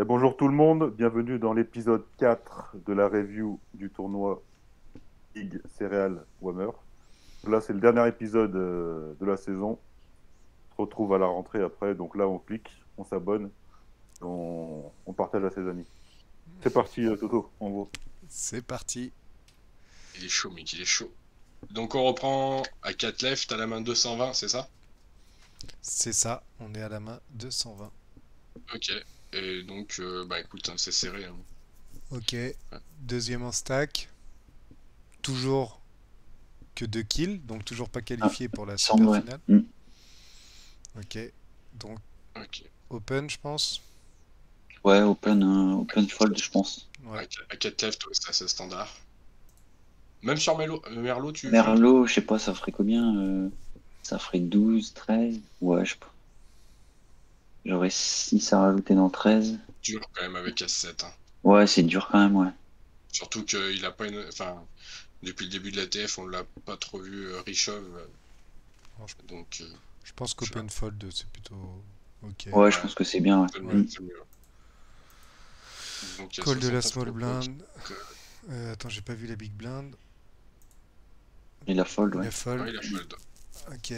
Bonjour tout le monde, bienvenue dans l'épisode 4 de la review du tournoi League Céréales Whammer. Là, c'est le dernier épisode de la saison. On se retrouve à la rentrée après, donc là, on clique, on s'abonne, on partage à ses amis. C'est parti, Toto, on va. C'est parti. Il est chaud, mec, il est chaud. Donc on reprend à 4 left à la main 220, c'est ça? C'est ça, on est à la main 220. Ok. Et donc, bah écoute, hein, c'est serré, hein. Ok, deuxième en stack. Toujours que 2 kills, donc toujours pas Ah, qualifié pour la semble, super ouais. finale. Ok, donc Ok. open, je pense. Ouais, open fold, je pense. Ouais, À 4 left, ouais, c'est assez standard. Même sur Merlot, tu fold? Merlot, je sais pas, ça ferait combien ça ferait 12, 13. Ouais, je sais pas. J'aurais 6 à rajouter dans 13. Dur quand même avec S7, hein. Ouais, c'est dur quand même, ouais. Surtout qu'il a pas une. Enfin, depuis le début de la TF, on l'a pas trop vu Richov. bon, Donc, je pense je sais pas. qu'open fold, c'est plutôt ok. Ouais, je Ouais, pense que c'est bien, ouais. c'est Ouais. mieux, c'est mieux. Donc il y a Call de la 69 small cocos blind. Attends, j'ai pas vu la big blind. Et la fold, Il ouais. a fold. Ouais, il a fold. Ok.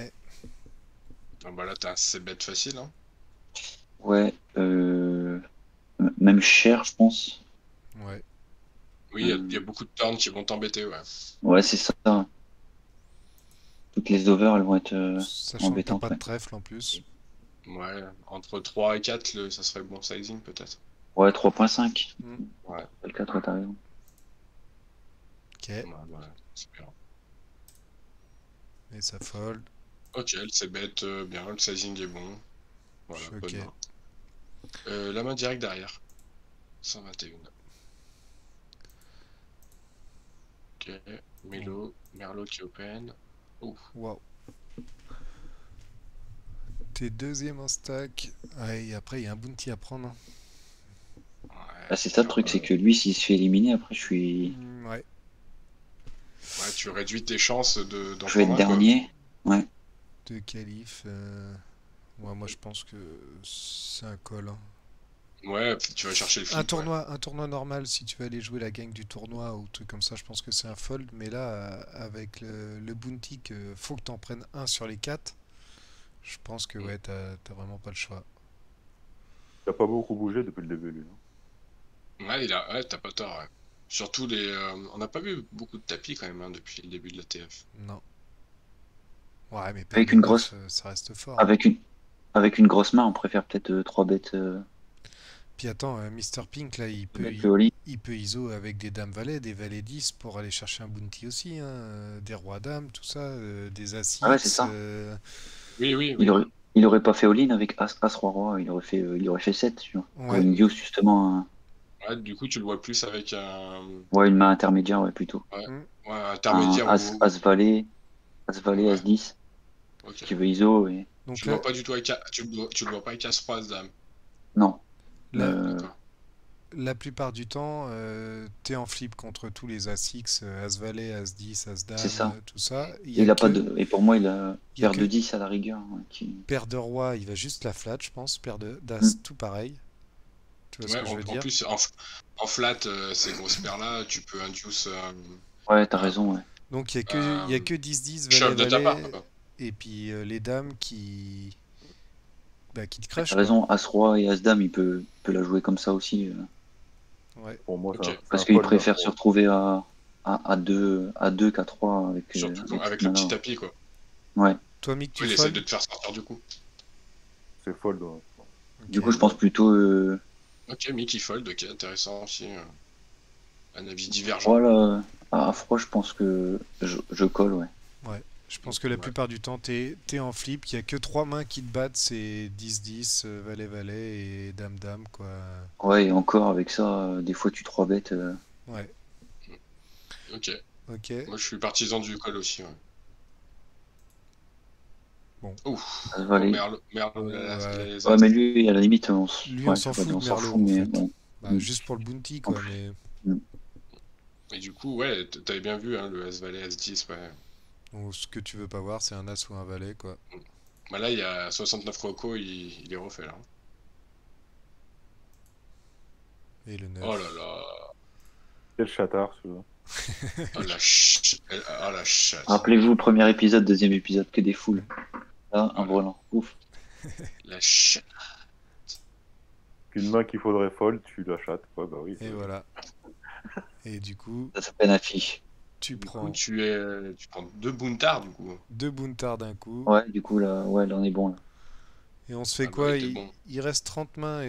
Ah bah là, t'as un C-bet facile, hein. Ouais, même cher, je pense. Ouais. Oui, il y a beaucoup de turns qui vont t'embêter, ouais. Ouais, c'est ça. Toutes les overs, elles vont être Sachant que t'as embêtantes, pas de ouais. trèfle en plus. Ouais, entre 3 et 4, ça serait bon sizing peut-être. Ouais, 3.5. Hmm. Ouais, Le 4, ouais, t'as raison. Ok, ouais, ouais, c'est bien. et ça fold. Ok, le C-bet, bien, le sizing est bon. Je Voilà, suis bonne ok. main. La main directe derrière. 121. Ok, Merlot qui open. Ouh, Waouh. T'es deuxième en stack. Ouais, et après, il y a un bounty à prendre, hein. Ah, ouais, c'est ça le dur. truc, c'est que lui, s'il se fait éliminer, après, Ouais. Ouais, tu réduis tes chances d'en je vais être prendre un, quoi. dernier. Ouais. Deux qualifs. Ouais, moi, je pense que c'est un call, hein. Ouais, tu vas chercher le flip, ouais. Un tournoi normal, si tu veux aller jouer la gang du tournoi ou truc comme ça, je pense que c'est un fold. Mais là, avec le bounty, faut que t'en prennes un sur les quatre. Je pense que Mm. ouais, t'as vraiment pas le choix. Il n'a pas beaucoup bougé depuis le début, lui, hein. Ouais, t'as pas tort, ouais. Surtout on n'a pas vu beaucoup de tapis quand même, hein, depuis le début de la TF. Non. Ouais, mais paire Avec de une neuf, grosse, ça reste fort, hein. avec une, avec une grosse main, on préfère peut-être 3 bêtes, Puis attends, Mr. Pink, là, bêtes de all-in. il peut ISO avec des dames valets, des valets 10 pour aller chercher un bounty aussi, hein, des rois dames, tout ça, des Ah ouais, c'est as-x. ça. Oui, oui, Il oui. aurait, il aurait pas fait all-in avec As Roi Roi, il aurait fait 7, tu vois. Pour Ouais, une Deuce, justement, Ouais, du coup, tu le vois plus avec ouais, une main intermédiaire, ouais, plutôt. ouais, hmm, ouais, un Un intermédiaire As Valet, Ouais, As-10, ok. qui veut ISO, et donc Tu le là, vois pas du tout avec tu le vois pas avec As-Roi, As-Dame. non. la, Euh, D'accord. la plupart du temps, t'es en flip contre tous les as-x, as-valet, as-10, c'est as-dame, ça. tout ça. Il a pas de, et pour moi, il a Il y a paire de que 10 à la rigueur, ouais, paire de rois, il va juste la flat, je pense. Paire Hmm. d'as, tout pareil. Tu vois ce Ouais, que je veux en dire? plus, en flat, ces grosses paires-là, tu peux induce Ouais, t'as un, raison, ouais. Donc il y a un que 10-10, shove de ta part, valet-valet, quoi. et puis les dames qui te Ouais, crush, t'as quoi. raison, As-Roi et As-Dame, il peut la jouer comme ça aussi. Ouais. Pour moi, Ok. c'est Parce un qu'il fold préfère se d'As-Roi. retrouver à deux qu'à 3 Surtout avec avec cette le petit main-là. tapis, quoi. Ouais. Toi, Mick, tu Oui, il essaie fold? de te faire sortir du coup. C'est fold, ouais. Ok. Du coup, je pense plutôt. Ok, Mickey Fold, ok, intéressant aussi. Un avis divergent. Voilà, à froid, je pense que je colle, ouais. Ouais. Je pense que la Ouais. plupart du temps, t'es en flip. Il y a que trois mains qui te battent, c'est 10-10, valet-valet et dame-dame, quoi. Ouais, et encore avec ça, des fois tu 3 bêtes. Ouais. Ok. Ok. Moi, je suis partisan du call aussi, ouais. Bon. Ouf. Ça va Oh, aller. Merlot, Bon, il a les Ouais, mais as. lui, à la limite, lui, on ouais, s'en c'est pas fout dire de on s'en Merlot, fout, en mais fait. bon. Bah, Mm. juste pour le bounty, En quoi, plus. mais Mm. Et du coup, ouais, t'avais bien vu, hein, le As-Valet, As-10, ouais. bon, ce que tu veux pas voir, c'est un as ou un valet, quoi. Bah là, il y a 69 Rocco, il est refait, là. Et le 9. Oh là là. Quel chatard, celui-là. Oh la ch... oh la chatte. Rappelez-vous, premier épisode, deuxième épisode, que des foules. Là, un Voilà. brelan. Ouf. La chatte. Une main qu'il faudrait folle, tu la chattes. Ouais, bah oui. Et voilà. Et du coup, Ça s'appelle un fiche. tu Du prends coup, tu prends 2 Buntar, du coup. 2 Buntar d'un coup. Ouais, du coup, là, ouais, là, on est bon, là. Et on se fait Ah bah quoi? oui, t'es bon. Il reste 30 mains.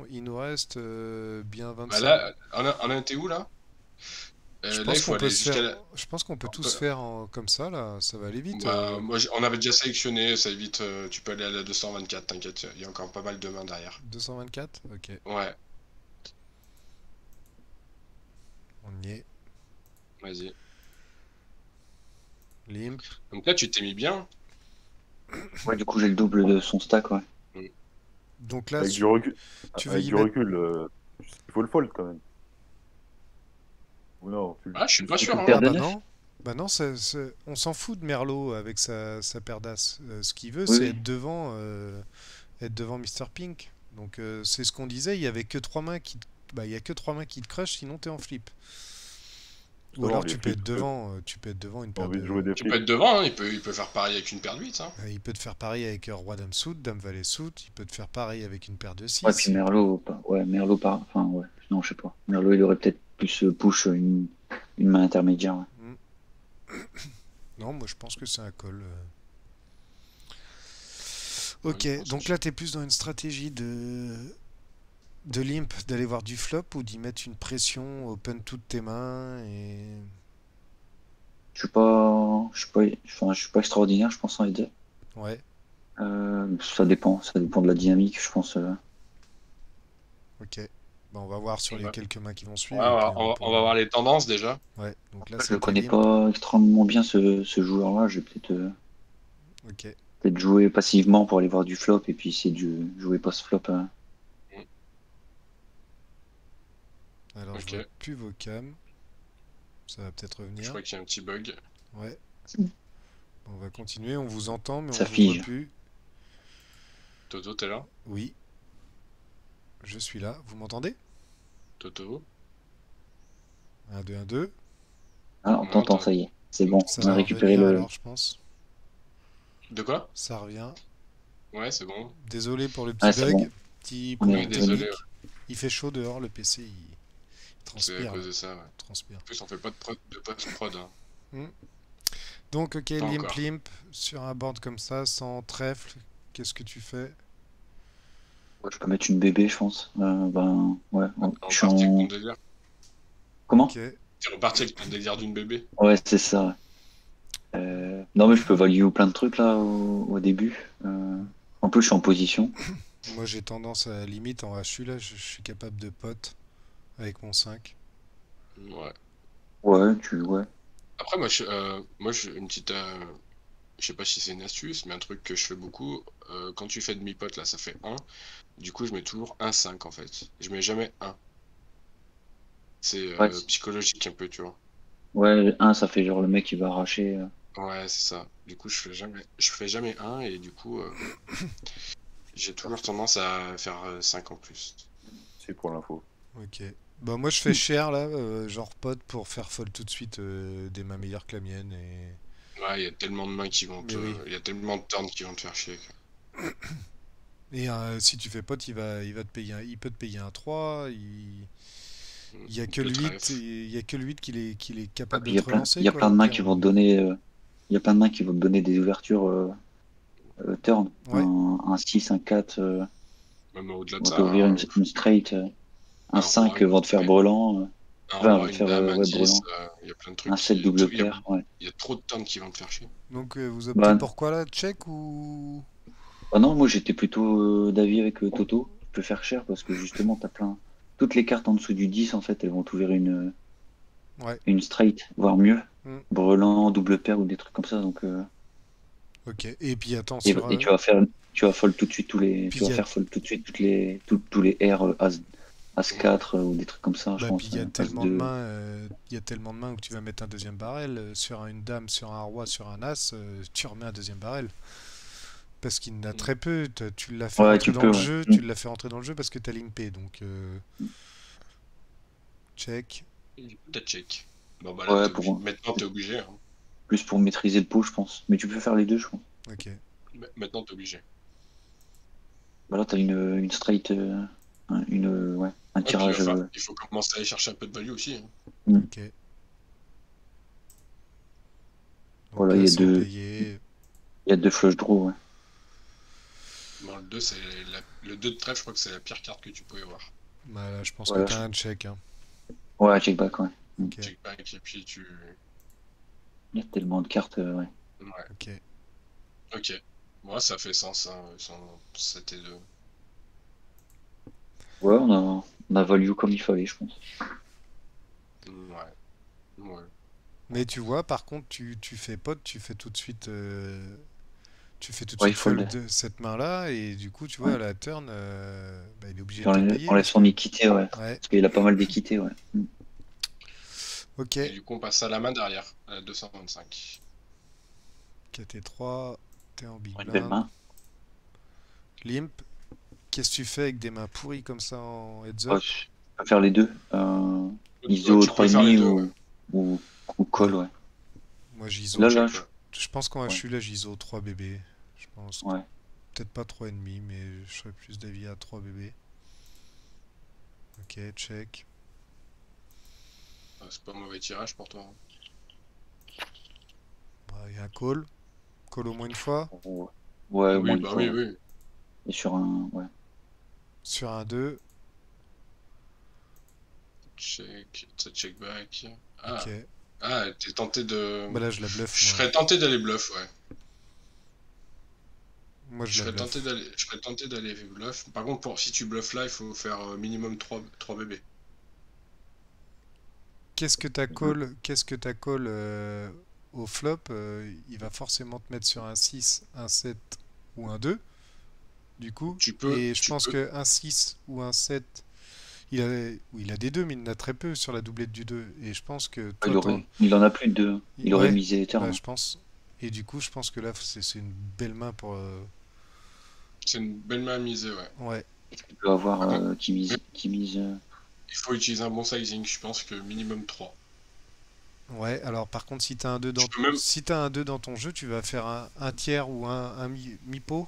Il nous reste bien Bah 25? là, on a un t'es où, là Je Là, il pense faut qu'on peut aller se jusqu'à faire. la... Je pense qu'on peut on tous peut- faire comme ça là. Ça va aller vite. Bah, moi, on avait déjà sélectionné, ça évite... tu peux aller à la 224, t'inquiète, il y a encore pas mal de mains derrière. 224? Ok, Ouais, on y est. vas-y. Limp. Donc là, tu t'es mis bien. Ouais, du coup, j'ai le double de son stack, ouais. Donc là, Avec du recul, tu veux avec y du mettre. recul il faut le fold quand même. Ou non, tu... Ah, je suis pas sûr, une hein. paire Ah de bah neuf. non. Bah non, on s'en fout de Merlot avec sa paire d'as. Ce qu'il veut, Oui, c'est oui. être devant Mr. Pink. Donc c'est ce qu'on disait, il y avait que 3 mains qui, bah, il y a que 3 mains qui te crush, sinon t'es en flip. Ou Justement, alors les tu peux flips, être devant, tu peux être devant une T'as paire envie de de. jouer des Tu peux flips. être devant, hein, il peut faire pareil avec une paire de 8. Hein. Il peut te faire pareil avec Roi Dame Soute, Dame Valet Soute, il peut te faire pareil avec une paire de 6. Ouais, puis Merlot, ouais, Merlot par. Enfin, ouais, non, je sais pas. Merlot, il aurait peut-être plus push une main intermédiaire. Ouais. Non, moi je pense que c'est un call. Ouais, Ok, je pense donc aussi. là t'es plus dans une stratégie de limp, d'aller voir du flop ou d'y mettre une pression, open toutes tes mains et. Enfin, je suis pas extraordinaire, je pense en les deux. Ouais, Ça dépend de la dynamique, je pense. ok. Bah, on va voir sur les Ouais. quelques mains qui vont Ouais, suivre. Et puis on va voir les tendances déjà. Ouais, donc là Je le c'était connais limp. pas extrêmement bien ce joueur-là. Je vais Ok. peut-être jouer passivement pour aller voir du flop et puis essayer de jouer post-flop. Alors Ok. je vois plus vos cams. Ça va peut-être Je revenir. crois qu'il y a un petit bug. Ouais. On va continuer, on vous entend mais on Ça vous voit fige. plus. Toto, t'es là? Oui, je suis là. Vous m'entendez? Toto? 1, 2, 1, 2. Ah, on On t'entend, entend. ça y est. C'est bon, Ça on a va récupéré revenir le. alors, je pense. De quoi? Ça revient. Ouais, c'est bon. Désolé pour le petit Ouais, c'est bug. bon. Petit On est point Oui, désolé. technique. Il fait chaud dehors, le PC, il C'est à transpire. cause Là. de ça, ouais. Transpire. En plus, on fait pas de post-prod. Hein. Donc, ok, Pas limp encore. limp sur un board comme ça, sans trèfle. Qu'est-ce que tu fais? Ouais, je peux mettre une bébé, je pense. Ben, ouais. T'es Je suis reparti avec ton en. délire. Comment? Ok. T'es reparti avec ton délire d'une bébé. Ouais, c'est ça. Non, mais je peux value plein de trucs là au début. En plus, je suis en position. Moi, j'ai tendance à limite en HU là, je suis capable de pot avec mon 5. Ouais. Ouais. Après, moi, une petite. Je sais pas si c'est une astuce, mais un truc que je fais beaucoup. Quand tu fais demi-pot, là, ça fait 1. Du coup, je mets toujours 1-5 en fait. Je mets jamais 1. C'est Ouais. psychologique un peu, tu vois. Ouais, ça fait genre le mec qui va arracher. Ouais, c'est ça. Du coup, je fais jamais 1 et du coup, j'ai toujours tendance à faire 5 en plus. C'est pour l'info. Ok. Bah, moi, je fais cher là, genre pot pour faire fold tout de suite des mains meilleures que la mienne. Et, Ouais, il y a tellement de mains qui vont Mais oui. Il y a tellement de turns qui vont te faire chier. et si tu fais pot, il va te payer il peut te payer un 3. Il y a que Le le 8, trèfle. il y a que le 8 qu'il est capable Il de y a te plein, relancer. il y a quoi, plein de au mains pire. qui vont te donner. Il y a plein de mains qui vont te donner des ouvertures turn. Ouais. Un 6, un 4 Même au-delà de vont ça, t'ouvrir une straight. Un un 5 roi, vont te faire ouais. brelan. un Enfin, roi, vont te une faire dame, un ouais, 10, brelan. il y a plein de trucs Un 7 double paire. Ouais. il y a trop de turns qui vont te faire chier. Donc vous optez Bah, pour quoi là? Check ou. Ah non, moi j'étais plutôt d'avis avec Toto. Tu peux faire cher parce que justement, t'as plein. Toutes les cartes en dessous du 10, en fait, elles vont t'ouvrir Ouais. une straight, voire mieux. Mm. Brelan, double paire ou des trucs comme ça. Donc, Ok. Et puis attends, et, sur. et tu vas fold tout de suite Puis tu vas il y a- faire fold tout de suite tous les R As 4 ou des trucs comme ça, je Bah, pense. puis il y a As tellement de 2. mains, il y a tellement de mains où tu vas mettre un deuxième barrel. Sur une dame, sur un roi, sur un as, tu remets un deuxième barrel. Parce qu'il y en a très peu. Tu l'as fait Ouais, rentrer tu dans peux, le ouais. jeu, Mm. tu l'as fait rentrer dans le jeu parce que t'as limpé. Donc check. Et du coup, t'as check. Bon, bah là, Ouais, maintenant, t'es obligé. Hein. plus pour maîtriser le pot, je pense. Mais tu peux faire les deux, je crois. Ok. Maintenant, t'es obligé. Bah là, t'as une straight, ouais, un Ouais, puis tirage. il faut commencer à aller chercher un peu de value aussi. Hein. Ok. Donc Voilà, là, il y a c'est deux, payé. il y a deux flush draw, ouais. Bon, le 2, le 2 de trèfle, je crois que c'est la pire carte que tu pouvais avoir. Bah là, je pense Ouais, que t'as un check. Hein. Ouais, check back, ouais. Ok. Check back, et puis tu. Il y a tellement de cartes, ouais. Ouais. Ok. Ok. Moi, ça fait sens, hein, 7 et 2. Ouais, on a value comme il fallait, je pense. Ouais. Ouais. Mais tu vois, par contre, tu fais pot, tu fais tout de suite. Tu fais tout de Ouais, il suite fold. fold cette main-là, et du coup, tu vois, à Ouais. la turn, bah, il est obligé Il de te payer. enlève Parce son que... équité, ouais. Ouais, Parce qu'il a pas mal d'équité, ouais. ok. Et du coup, on passe à la main derrière, à la 225. KT3, t'es en big Une belle blind. main. Limp, qu'est-ce que tu fais avec des mains pourries comme ça en heads Ouais, up? tu peux faire les deux. Ouais, ISO tu peux faire les 3,5 deux, ouais. ou call, ouais. Moi, j'ISO. Là, Check, ouais. Je pense qu'en ouais. HU, là, j'ISO 3 bébés. Je pense. Ouais. Peut-être pas 3,5, mais je serais plus d'avis à 3 bébés. Ok, check. C'est pas un mauvais tirage pour toi. Hein. Bah, il y a un call. Call au moins une fois. Ouais, au Oui, moins une bah fois, oui, ouais. oui. Et sur un. Ouais. Sur un 2. Check, ça check back. Ok. Ah, t'es tenté de. Bah là, je la bluffe, Je moi. serais tenté d'aller bluff, ouais. Moi, je la bluffe. Je serais tenté d'aller bluff. Par contre, si tu bluffes là, il faut faire minimum 3 bébés. Qu'est-ce que t'as call au flop? Il va forcément te mettre sur un 6, un 7 ou un 2, du coup. Et je Tu pense peux. que un 6 ou un 7, il a des 2, mais il en a très peu sur la doublette du 2. Et je pense que toi, Il en a plus de deux. Il aurait ouais, misé les bah turns. je pense. Et du coup, je pense que là, c'est une belle main pour. C'est une belle main à miser, ouais. Ouais. Il peut avoir Par contre, qui mise. il faut utiliser un bon sizing. Je pense que minimum 3. Ouais, alors par contre, si t'as un 2 Tu peux même. si t'as un 2 dans ton jeu, tu vas faire un tiers ou un mi-pot.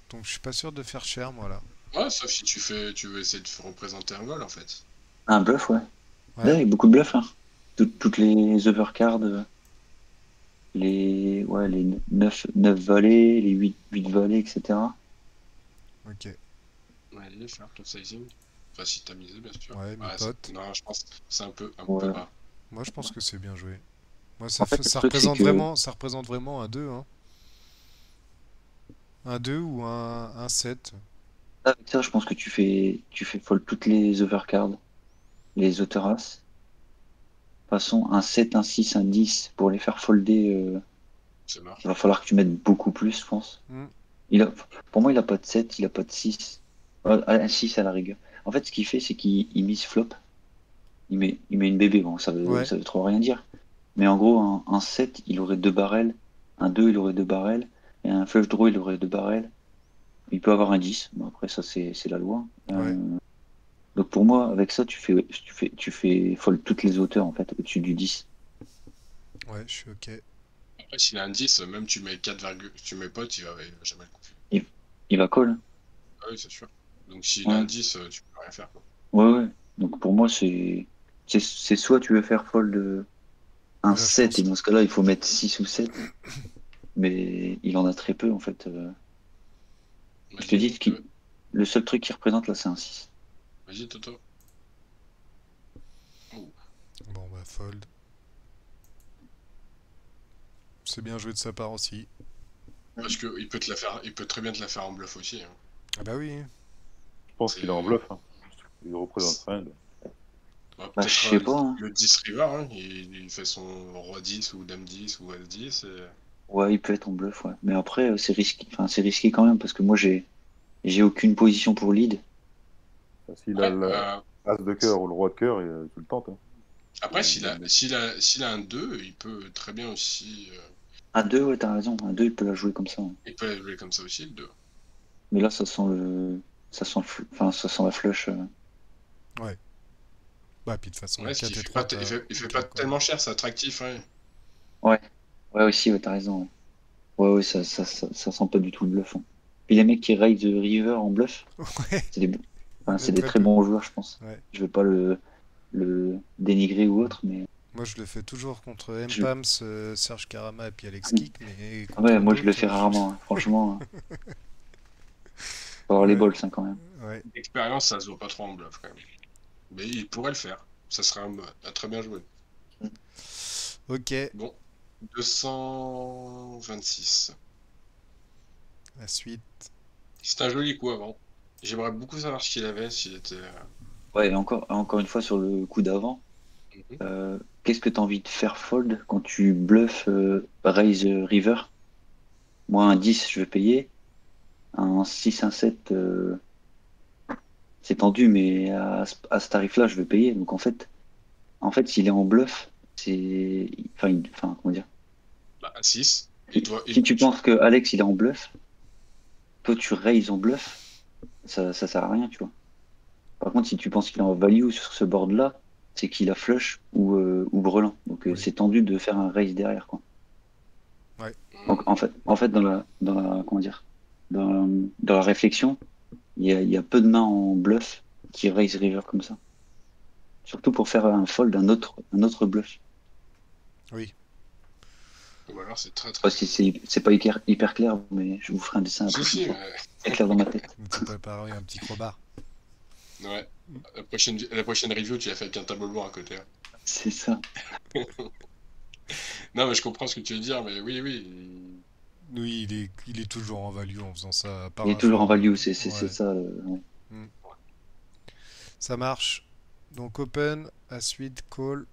Donc je suis pas sûr de faire cher, moi là. Ouais, sauf si tu veux essayer de représenter un goal en fait. Un bluff, ouais. Ouais. Là, il y a beaucoup de bluffs, hein. Toutes les overcards, les 9 valets, les 8 valets, etc. Ok. Ouais, allez, faire ton sizing. Enfin, si t'as misé, bien sûr. Ouais, mi-pot. Non, je pense que c'est un peu Ouais. bas. Moi, je pense que c'est bien joué. Moi, En fait, le truc, c'est que ça représente vraiment un 2, hein. Un 2 ou un 7. avec ça, je pense que tu fais fold toutes les overcards, les autoras. De toute façon, un 7, un 6, un 10, pour les faire folder, C'est marche. il va falloir que tu mettes beaucoup plus, je pense. Hmm. Pour moi, il a pas de 7, il a pas de 6. Un 6 à la rigueur. En fait, ce qu'il fait, c'est qu'il mise flop. Il met une bébé. Bon, Ouais, ça veut trop rien dire. Mais en gros, un 7, il aurait 2 barrels. Un 2, il aurait 2 barrels. Et un flush draw, il aurait 2 barrels. Il peut avoir un 10. Bon, après, ça, c'est la loi. ouais. Donc pour moi, avec ça, tu fais fold toutes les hauteurs, en fait, au-dessus du 10. Ouais, je suis ok. Après, s'il a un 10, même tu mets 4, tu mets pote, il va jamais le couper. Il va call. Ah oui, c'est sûr. Donc s'il a Ouais. un 10, tu peux rien faire. Quoi. Ouais. Donc pour moi, c'est soit tu veux faire fold un Mais là, je 7, pense et dans ce cas-là, il faut mettre 6 ou 7. Mais il en a très peu, en fait. Je te Vas-y, dis que le seul truc qui représente, là, c'est un 6. vas-y, Toto. Oh. Bon, bah, fold. C'est bien joué de sa part aussi. Parce que il peut très bien te la faire en bluff aussi. Hein. Ah bah oui. Je pense qu'il est en bluff. Hein. Il représente rien. Bah, Bah, peut-être je sais pas. Hein. le 10 river, hein, il fait son roi 10 ou dame 10 ou as 10. Ouais, il peut être en bluff, ouais. Mais après, c'est risqué. Enfin, c'est risqué quand même parce que moi, j'ai aucune position pour lead. S'il a Ouais, l'as de cœur ou le roi de cœur, tu le tentes. Hein. après, s'il a un 2, il peut très bien aussi. Un 2, ouais, t'as raison. Un 2, il peut la jouer comme ça. Hein. Il peut la jouer comme ça aussi, le 2. Mais là, ça sent enfin, ça sent la flush. Ouais. Bah, puis de toute façon, Ouais, les ce qui 4 et fait 3, pas, il fait ok, pas quoi. tellement cher, c'est attractif, ouais. Ouais, ouais aussi, ouais, t'as raison. Ouais, ouais, ouais, ça sent pas du tout le bluff. Hein. Puis les mecs qui raise River en bluff, Ouais, c'est des, il y enfin, en a c'est des très très peu. bons joueurs, je pense. Ouais. Je veux pas le dénigrer ou autre, mais Moi, je le fais toujours contre je, Mpams, Serge Karama et puis Alex Kick, mais ouais, contre moi je le d'autres, fais rarement. Hein. Franchement, faut avoir les Ouais, balls, hein, quand même. ouais. L'expérience, ça se voit pas trop en bluff, quand même. Mais il pourrait le faire. Ça serait un très bien joué. Ok, Bon, 226. la suite. C'est un joli coup avant. J'aimerais beaucoup savoir ce qu'il avait, s'il était. Ouais, et encore une fois sur le coup d'avant, Mhm. qu'est-ce que t'as envie de faire fold quand tu bluffes raise River? Moi, un 10 je vais payer. Un 6 un 7 c'est tendu, mais à ce tarif-là, je vais payer. Donc en fait, s'il est en bluff, enfin, comment dire? Bah, un 6. Si tu penses que Alex il est en bluff, toi tu raises en bluff, ça sert à rien, tu vois. Par contre, si tu penses qu'il est en value sur ce board-là, c'est qu'il a flush ou brelan. Donc Oui, c'est tendu de faire un raise derrière, quoi. ouais, Donc en fait comment dire, dans la réflexion, il y a peu de mains en bluff qui raise river comme ça. Surtout pour faire un fold un autre bluff. oui. Ou alors c'est très Je sais très pas peu. si c'est pas hyper clair, mais je vous ferai un dessin la Si, prochaine si, fois. C'est clair dans ma tête. On t'a préparé un petit crowbar. ouais. La prochaine review, tu l'as fait avec un tableau blanc à côté, hein. C'est ça. Non, mais je comprends ce que tu veux dire, mais oui, oui. Oui, il est toujours en value en faisant ça, à part Il est un toujours en jour. value, c'est Ouais. ça. Ouais. Hmm. Ça marche. Donc open, à suite, call.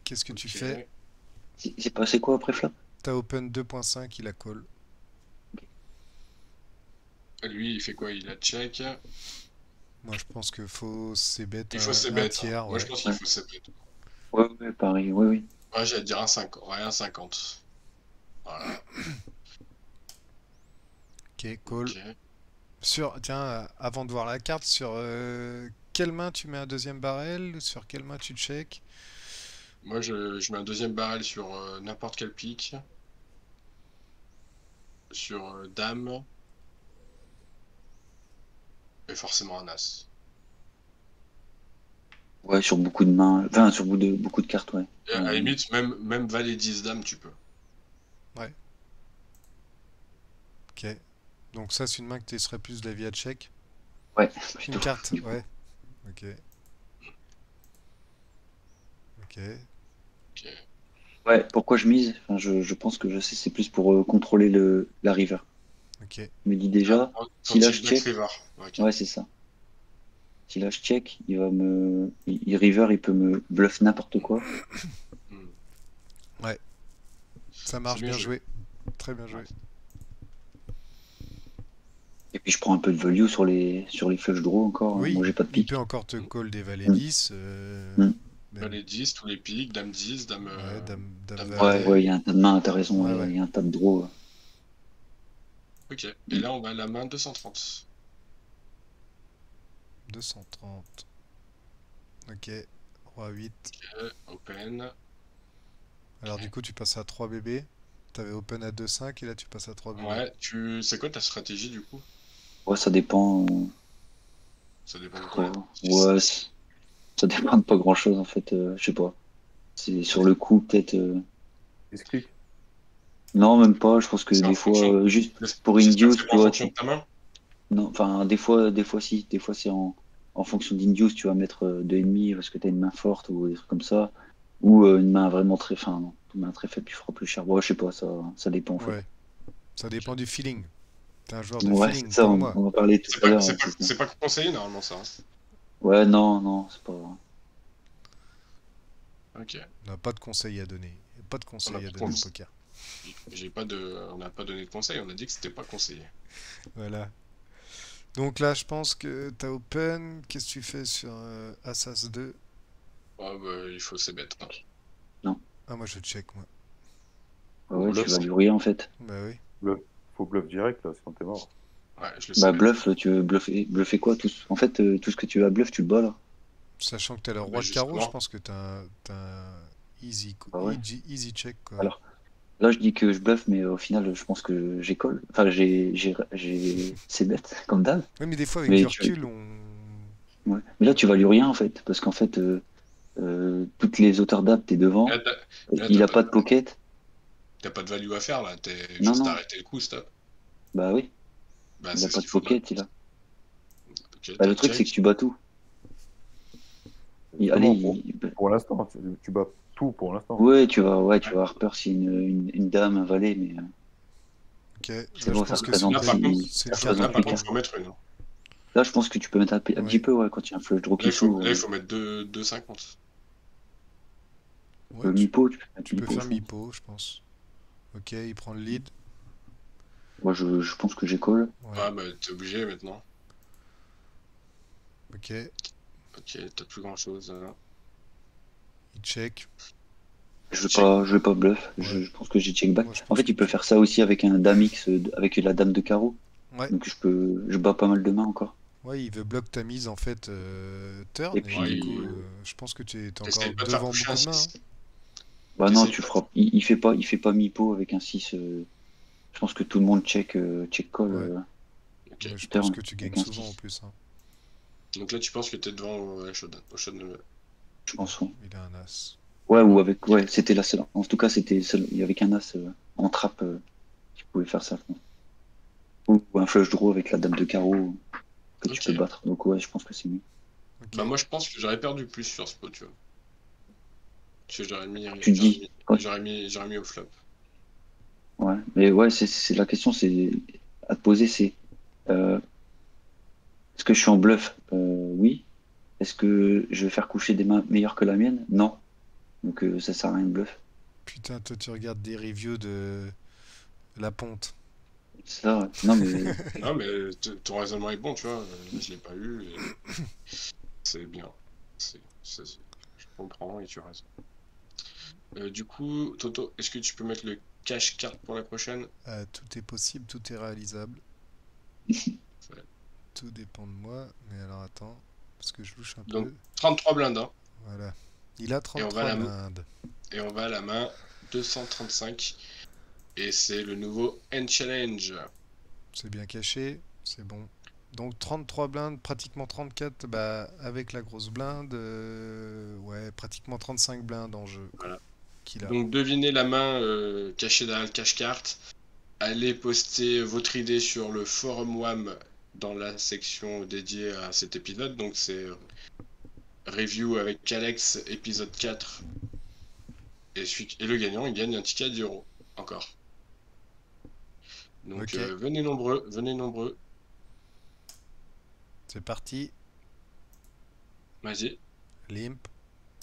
Qu'est-ce que tu fais? Ok. C'est passé quoi après flop? T'as open 2.5, il a call. Lui, il fait quoi? Il a check. Moi, je pense que faut c'est bête Il faut ses un bêtes, hein. tiers, Moi, je ouais. pense qu'il Ouais. faut ses bêtes. Ouais, ouais, pareil, oui, oui. Ouais, j'allais te dire un 5, ouais, un 50. Voilà. Ok, call. Ok. Tiens, avant de voir la carte, sur quelle main tu mets un deuxième barrel? Sur quelle main tu check? Moi, je mets un deuxième barrel sur n'importe quel pic. Sur dame. Et forcément un as. Ouais, sur beaucoup de mains, enfin, sur beaucoup de cartes, ouais. Et à la limite, même valet 10 dame, tu peux. Ouais, ok. Donc ça, c'est une main que tu serais plus d'avis à check. Ouais, Une plutôt, carte, du coup. ouais. Ok, ok. Ok. Ouais, pourquoi je mise? Enfin, je pense que je sais, c'est plus pour contrôler la river. Ok. Je me dis Ah, déjà, si quand là il je bet check, river. Ok. ouais, c'est ça. Si là je check, river, il peut me bluff n'importe quoi. Hmm. Ouais, ça C'est marche, bien bien joué. joué. Très bien joué. Ouais. Et puis je prends un peu de value sur les flush draws encore. Hein. Moi, Oui, j'ai pas de il peut pique. encore te call des valets Mm, 10. mm. Même, Valet 10, tous les pics, dame 10, dame, ouais, dame dame Ouais, valet. valet. ouais, il y a un tas de mains, t'as raison, Ouais, il y a, ouais. il y a un tas de draws. Ok. Et là, on va à la main 230. 230. Ok. Roi 8. Open. Alors du coup, tu passes à 3 bébés. T'avais open à 2,5 et là, tu passes à 3 bébés. Ouais, c'est quoi ta stratégie du coup? Ouais, ça dépend. Ça dépend de Ouais, quoi? ouais, ça dépend de pas grand-chose en fait. Je sais pas. C'est sur le coup peut-être. Explique. Non, même pas. Je pense que C'est en des fois, fonction. juste pour J'espère que induce, c'est pas tu en vois, fonction de ta main. non, enfin, des fois si. Des fois, c'est en fonction d'induce, tu vas mettre de ennemis parce que t'as une main forte ou des trucs comme ça. Ou une main vraiment très. Enfin, non, une main très faible, tu feras plus cher. Ouais, je sais pas, ça dépend en fait. Ouais, ça dépend du feeling. T'es un joueur de Ouais, c'est feeling ça, comme on, moi. on va parler tout C'est à pas, l'heure, c'est ouais, pas, c'est ça. c'est pas conseillé normalement ça, hein. Ouais, non, non, c'est pas. Ok. On n'a pas de conseils à donner. Y a pas de On n'a conseils à pas de donner au conseil. poker. On n'a pas donné de conseil, on a dit que c'était pas conseillé. Voilà. Donc là, je pense que t'as open. Qu'est-ce que tu fais sur Assas 2? Ah bah, il faut c'est bête, hein. Non. Ah, moi, je check, moi. Ouais, Faut ouais, tu bluff, vas hein. lui rien en fait. Bah oui. Bluff. Faut bluff direct, là, sinon t'es mort. Ouais, je le Bah, savais. bluff, tu veux bluffer quoi? En fait, tout ce que tu as bluff, tu le bats là. Sachant que t'as le Bah, roi de carreau, je justement. pense que t'as un Bah ouais. easy check, quoi. Alors, là, je dis que je bluffe, mais au final, je pense que j'ai call. Enfin, j'ai c'est bête, comme d'hab. Oui, mais des fois, avec du Mais tu, recul, on... ouais. Mais là, tu values rien, en fait. Parce qu'en fait, toutes les auteurs d'ab, t'es Là, devant. là, Il a pas de pocket. t'as pas de value à faire, là. T'es Non, juste non. arrêté le coup, stop. Bah oui. Bah, Il a c'est ce pas de qu'il faudrait. pocket, il a. Ok, Bah, t'as le truc, c'est que check. tu bats tout. Allez, Justement, pour l'instant, tu bats tout pour l'instant. ouais, tu Ouais. vas Harper, c'est une dame, un valet, mais Ok, c'est là, je bon, ça pense que c'est une représente, Là, par contre, c'est ça une carte là, représente par 8 contre, importante. cartes. faut en mettre une, hein. Là, je pense que tu peux mettre un petit Ouais. peu, ouais, quand il y a un flush draw Là, qui s'ouvre. il faut mettre 2,50. Ouais, Mi-pot, tu peux mettre tu peux mi-pot, faire je pense. mi-pot, je pense. Ok, il prend le lead. Moi, je pense que j'ai call. Ouais, Ah, bah, t'es obligé maintenant. ok, Ok, t'as plus grand chose, là. il check. Check. Je vais pas bluff. Ouais, Je pense que j'ai check back. moi, je En pense fait, que il peut tu... faire ça aussi avec un dame X, avec la dame de carreau. Ouais, Donc, je bats pas mal de mains encore. ouais, il veut bloquer ta mise, en fait, Et turn, et Ouais, du coup, puis, je pense que tu es encore t'essayes pas de faire devant coucher un beaucoup de mains, hein. 6. bah non, T'essayes tu pas. feras. Il fait pas mi-pot avec un 6. Je pense que tout le monde check call Ouais, Ok. ouais, je pense turn que tu gagnes avec un souvent, en 6. plus, hein. Donc là, tu penses que t'es devant au showdown. Je pense. Ouais, Il a un as. ouais, ou avec. Ouais, c'était la seule. En tout cas, c'était seul. Il y avait qu'un as en trappe qui pouvait faire ça, je pense. Ou un flush draw avec la dame de carreau que tu Ok. peux battre. Donc, ouais, je pense que c'est mieux. Ok, Bah, moi, je pense que j'aurais perdu plus sur ce pot, tu vois. Parce que Tu te dis. j'aurais mis au flop. Ouais, mais ouais, c'est la question, c'est à te poser, c'est euh, est-ce que je suis en bluff? Oui. Est-ce que je vais faire coucher des mains meilleures que la mienne? Non. Donc ça sert à rien de bluff. putain, toi, tu regardes des reviews de la ponte. C'est ça, ouais. Non mais Non, mais ton raisonnement est bon, tu vois. Je l'ai pas eu. Et c'est bien. Je comprends et tu as raison. Du coup, Toto, est-ce que tu peux mettre le cash card pour la prochaine? Tout est possible, tout est réalisable. Ouais. Tout dépend de moi. Mais alors, attends, parce que je louche un Donc, peu. 33 blindes, hein. Voilà. Il a Et on va 33 blindes. et on va à la main 235. Et c'est le nouveau End Challenge. C'est bien caché, c'est bon. Donc 33 blindes, pratiquement 34, bah avec la grosse blinde, ouais, pratiquement 35 blindes en jeu Voilà. qu'il a. Donc, devinez la main cachée derrière le cash card. Allez poster votre idée sur le forum WAM dans la section dédiée à cet épisode. Donc, c'est review avec Alex, épisode 4. Et le gagnant, il gagne un ticket à 10 euros. Encore. Donc, Ok, venez nombreux, venez nombreux. c'est parti. Vas-y. Limp,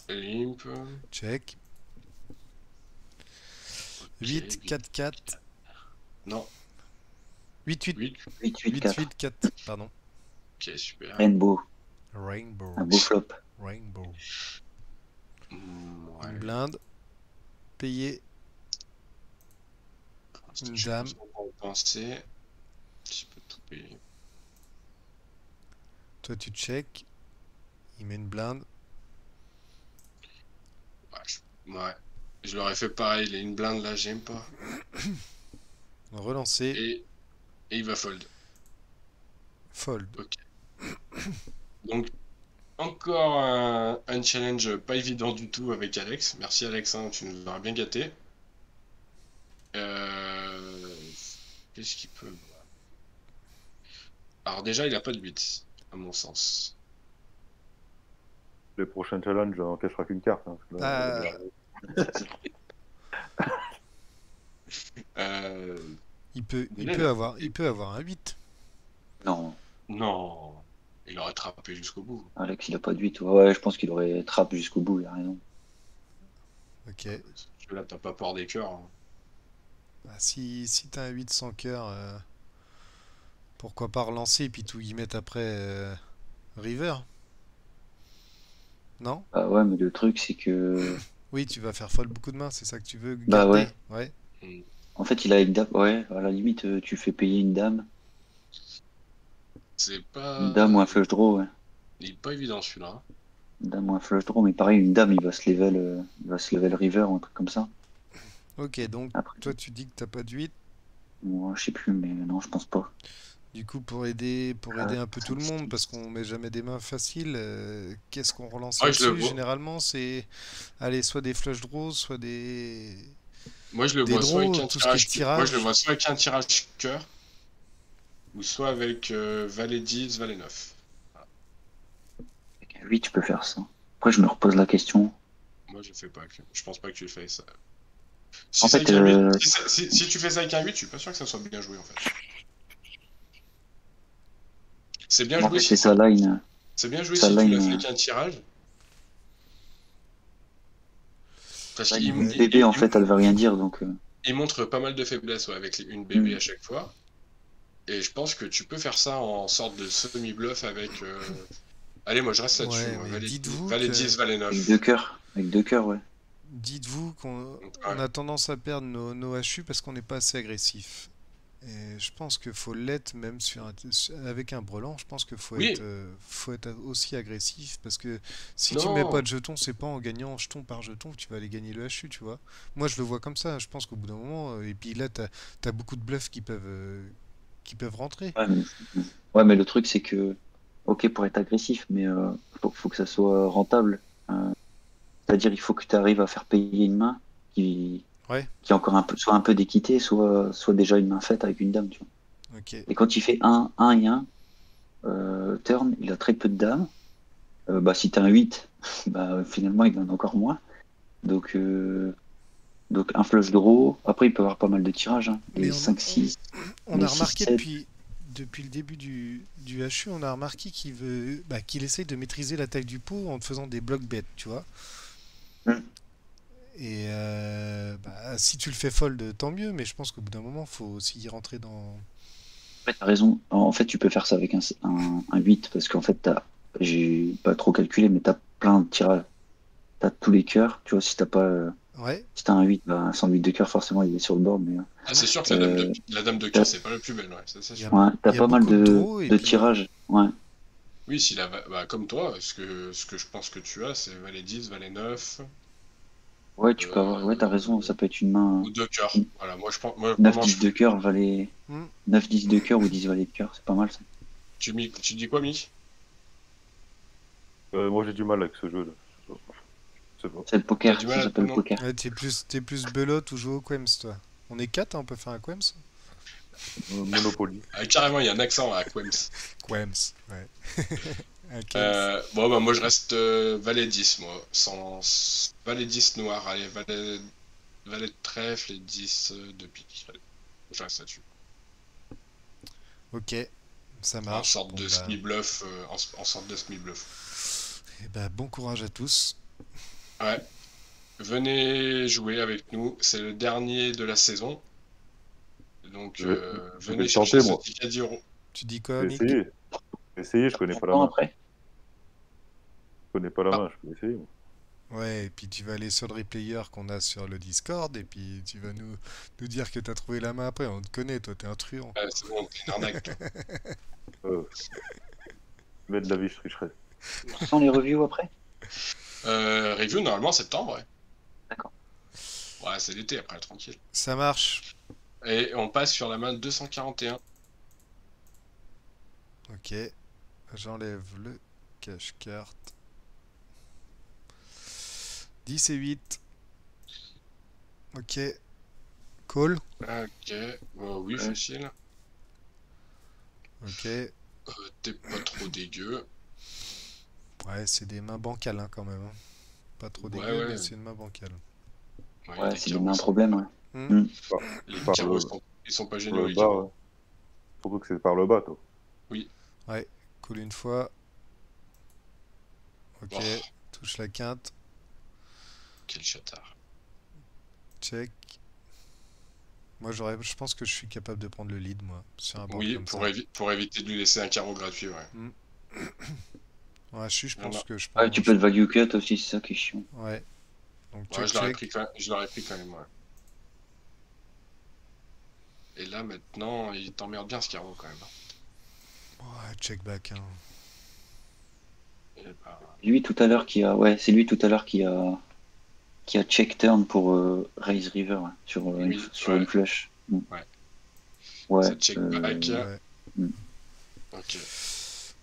Limp. check. Ok, 8, 4, 4. Non, 8, 8, 8. 8, 8, 8, 4. 8, 4, pardon. Ok, super. Rainbow, Rainbow, un beau flop. Rainbow. Ouais. Une blinde, payé, une Je dame. pense qu'on va penser. Je peux tout payer. Toi tu check, il met une blinde. Ouais. Je l'aurais fait pareil. Il a une blinde là, j'aime pas. Relancer, Et il va fold. fold. Ok. Donc, encore un challenge pas évident du tout avec Alex. Merci Alex, hein, tu nous auras bien gâté. Qu'est-ce qu'il peut. Alors, déjà, il a pas de 8, à mon sens. Les prochains challenges, on cachera qu'une carte, hein, parce que là, Euh, Il il est là. peut avoir un 8. Non, Non, il aurait trappé jusqu'au bout. Alex, il a pas de 8. Ouais, je pense qu'il aurait trappe jusqu'au bout, il a raison. Ok. Parce que là, t'as pas peur des cœurs, hein. Bah, si t'as un 8 sans cœur, pourquoi pas relancer et puis tout y mettre après River? Non? Bah ouais, mais le truc, c'est que. Oui, tu vas faire folle beaucoup de mains, c'est ça que tu veux Bah garder? ouais. Ouais. Mm. En fait, il a une dame. Ouais, à la limite, tu fais payer une dame. C'est Une pas. dame ou un flush draw, ouais. Il est pas évident celui-là, hein. Une dame ou un flush draw, mais pareil, une dame, il va se level river ou un truc comme ça. Ok, donc Après, toi tu dis que t'as pas de 8. moi, je sais plus, mais non, je pense pas. Du coup, pour aider un peu tout 5, le monde, 6. parce qu'on met jamais des mains faciles, qu'est-ce qu'on relance Moi, je le là-dessus? vois. Généralement, c'est allez, soit des flush draws, soit Moi, je le des vois soit avec draws, un tout ce qui est tirage. Moi, je le tirage. vois soit avec un tirage cœur, ou soit avec Valet 10, Valet 9. Avec un 8, tu peux faire ça. Après, je me repose la question. Moi, je fais pas. Je pense pas que tu fais ça. En Si c'est fait, avec un 8, si tu fais ça avec un 8, je suis pas sûr que ça soit bien joué en fait. C'est bien moi, en joué fait, si c'est sa line. c'est bien joué Sa si tu l'as fait line, avec un tirage. Parce qu'il line Ouais. bébé, en fait, elle veut rien dire, donc. il montre pas mal de faiblesses ouais, avec une BB Hmm. à chaque fois. Et je pense que tu peux faire ça en sorte de semi-bluff avec. Allez, moi je reste là-dessus. Ouais, Moi. mais Valet 10, Valet Avec 9. deux cœurs. Avec deux cœurs, ouais. dites-vous qu'on Donc, on ouais. a tendance à perdre nos HU parce qu'on n'est pas assez agressif. Et je pense qu'il faut l'être même avec un brelan. Je pense qu'il Oui, faut être aussi agressif parce que si tu mets pas non. de jetons, c'est pas en gagnant jeton par jeton que tu vas aller gagner le HU, tu vois. Moi, je le vois comme ça. Je pense qu'au bout d'un moment, et puis là, t'as beaucoup de bluffs qui peuvent rentrer. Ouais, ouais, mais le truc, c'est que. Ok, pour être agressif, mais faut que ça soit rentable. Euh, C'est-à-dire, il faut que tu arrives à faire payer une main qui, Ouais, qui a encore un peu, soit un peu d'équité, soit déjà une main faite avec une dame, tu vois. ok. Et quand il fait un et un turn, il a très peu de dames. Bah, si t'as un 8 bah, finalement, il en a encore moins. Donc, un flush draw. Après, il peut avoir pas mal de tirages, hein. Mais Les 5-6, on les a remarqué 6-7. depuis le début du HU, on a remarqué qu'il essaye de maîtriser la taille du pot en te faisant des blocs bêtes, tu vois. Hmm. Et si tu le fais fold, tant mieux, mais je pense qu'au bout d'un moment, faut aussi y rentrer dans. Ouais, t'as raison. En fait, tu peux faire ça avec un 8 parce qu'en fait, j'ai pas trop calculé, mais t'as plein de tirages. T'as tous les cœurs. Tu vois, si t'as pas, Ouais, si t'as un 8, bah, sans 8 de cœur, forcément, il est sur le board. Mais Ah, c'est sûr que euh, la dame de t'as cœur, c'est pas la plus belle, ouais, ça, c'est il y a, sûr. ouais, il t'as y a pas mal beaucoup de de, draws, et de puis. tirages. Ouais. Oui, bah, comme toi, ce que je pense que tu as, c'est Valet 10, Valet 9, Ouais, tu peux avoir. Ouais, t'as raison. euh, Ça peut être une main ou 2 cœurs. une Voilà, moi, je pense, moi, vraiment, 9-10 de cœur, valet. Hmm. 9-10 de cœur ou 10 valets de cœur. C'est pas mal ça. tu dis quoi, Mi? Moi, j'ai du mal avec ce jeu-là. Je sais pas. C'est le T'as poker. du Ça mal à... s'appelle le Non. poker. Ouais, t'es plus belote ou jouer au Quems, toi. On est 4, on peut faire un Quems? Monopoly. Ah, carrément, il y a un accent à Quems. Quems, ouais. Un Quems. Bon, bah, moi, je reste Valet 10, moi. Sans... Valet 10 noir. Allez, Valet de trèfle et 10 de pique. Allez, je reste là-dessus. Ok, ça En marche. sorte Bon, de bah, semi-bluff. En sorte de semi-bluff. bon courage à tous. Ouais. Venez jouer avec nous. C'est le dernier de la saison. Donc, Je vais, je vais venez le chercher tenter, ce moi. ticket d'euro. Tu dis Je quoi, vais Mick? essayer. Je vais essayer, je connais pas la Bon, main. après. Je connais pas la Ah, main, je peux essayer, moi. Ouais, et puis tu vas aller sur le replayer qu'on a sur le Discord, et puis tu vas nous dire que t'as trouvé la main après. On te connaît, toi, t'es un truand. c'est bon, t'es une arnaque, toi. Euh, mais de la vie, je tricherai. Sans les reviews après. Review, normalement, septembre, ouais. D'accord. Ouais, c'est l'été, après, tranquille. Ça marche. Et on passe sur la main 241. Ok, j'enlève le cache-carte. 10 et 8. Ok, call. Ok, oui, Ouais. facile. Ok, T'es pas trop dégueu. ouais, c'est des mains bancales hein, quand même, hein. Pas trop Ouais, dégueu, ouais. mais c'est une main bancale. Ouais, Ouais, les c'est des carreaux, mains à sont- problème. Ouais. Hmm. Hmm. les Par carreaux, le, ils sont pas par géniaux, le les bas, carreaux. ouais. Surtout que c'est par le bas, toi. Oui. Ouais, call une fois. Ok, Oh, touche la quinte. quel chatard. Check. Moi, je pense que je suis capable de prendre le lead, moi, sur un board Oui, comme ça. pour éviter de lui laisser un carreau gratuit, ouais. Ouais, je pense Voilà. que je Ouais, prends. tu peux le value cut aussi, c'est ça qui est chiant. Ouais, donc Ouais, check. je l'aurais pris quand même, ouais. Et là, maintenant, il t'emmerde bien ce carreau, quand même. Ouais, check back. Hein. Et bah, Lui tout à l'heure qui a, ouais, c'est lui tout à l'heure qui a check turn pour Raise River ouais, oui, sur une ouais, flush. ouais. Ouais. Ça check back. Ouais. Mm. Ok,